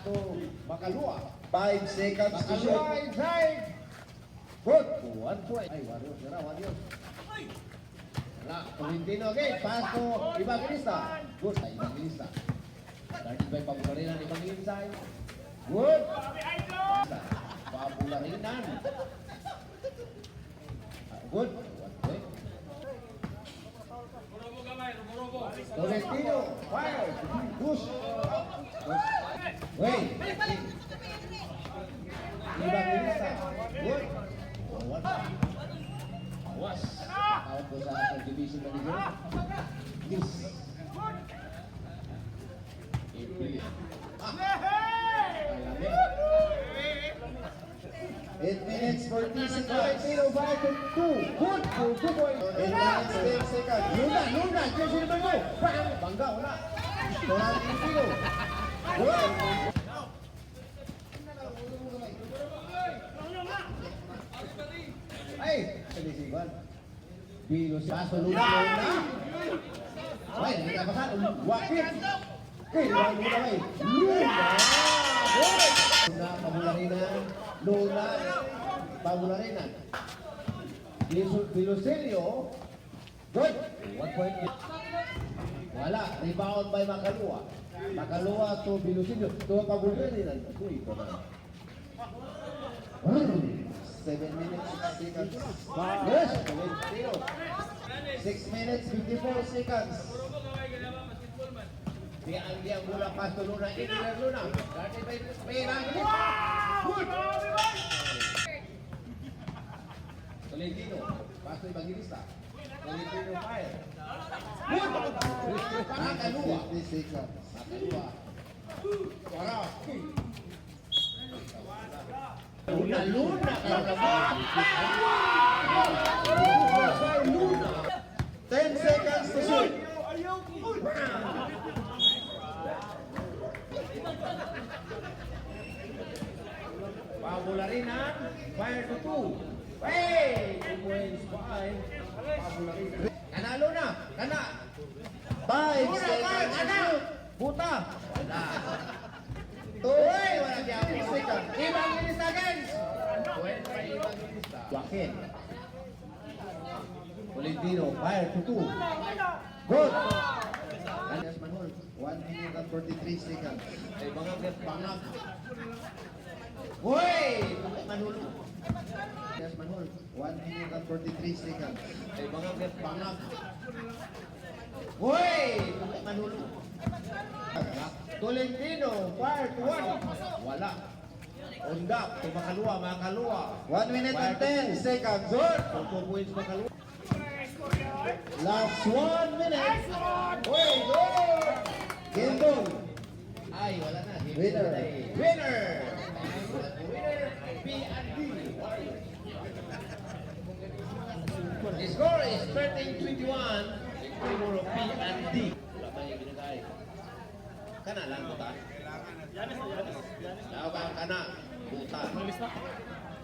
to Makalua. 5 seconds to shoot. Makalua inside. Good. 1 point. Ay, Warriors. Sira, Warriors. Wala. Tolentino again. Pass to Evangelista. Good. Ay, Evangelista. Starting by Pabularinan. Evangelista. Good. Pabularinan. Good. 1 point. Tolentino. Fire. Push. Wait. Evangelista. Good. 1 point. Was. Out po sa ating division manager. This. 8 million. 8 minutes 40 seconds. Tolentino by 2. Good. 2 points. 8 minutes 10 seconds. Luna. Jersey number 2. Bang. Bangga. Wala. Tolentino. Good. Ay. Salisigan. Bilos. Paso Luna. Ay, hindi ka pasan. Wakit. Okay, Luna. Luna. Good. Luna. Pabularinan. Luna. Pabularinan. Biloselio. Good. 1 point. Wala. Rebound by Makalua. Makalua to Biloselio. To Pabularinan. Uy, ito na. 7 minutes 6 seconds. Yes. Tolentino. 6 minutes 54 seconds. Diang mula pasto Luna. Inner Luna. Dati by Perang. Good. Tolentino. Pasto Evangelista. Tolentino fire. Good. Makalua. 50 seconds. Makalua. Wala. Luna. Luna. 10 seconds to shoot. Pabularinan. Fire to 2. Hey! 2 points. 5. Pabularinan. Kanalo na. Kana. 5 Luna, seconds to kana. shoot. Buta. Wala. 2 Uy, wala diyan. seconds. Evangelista again. Well, by Evangelista. Joaquin. Tolentino. Fire to 2. Good. Yes, Manol. 1 minute and 43 seconds. Ay, bangag. Uy! Manulo. Yes, Manol. 1 minute and 43 seconds. Ay, bangag. Uy! Manulo. Tolentino, fire to 1. Wala. Undap, to Makalua. 1 minute and 10 seconds. Good. 2 points Makalua. Last 1 minute. Uy, good! Game ball. Ay, wala na. Winner. Winner! Winner, P&D. The score is 13-21. Victor of P&D. Wala ba yung binigay? Kana lang, buta. Yaw ka, kana. Buta. Lista.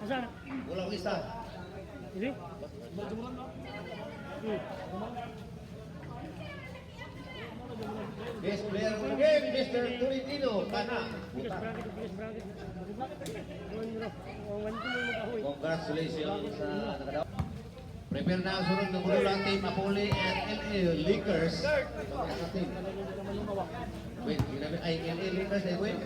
Nasaan? Walang lista. Ini? Bajuran no? Best player of the game, Mr. Tolentino. Kana. Buta. Bigas bracket. Wanti mo mag-ahoy. Congratulations sa nakadaw. Prepare na ang sunod ng gulo ng Team Apoli and LA Lakers. Wait, ay LA Lakers ay win.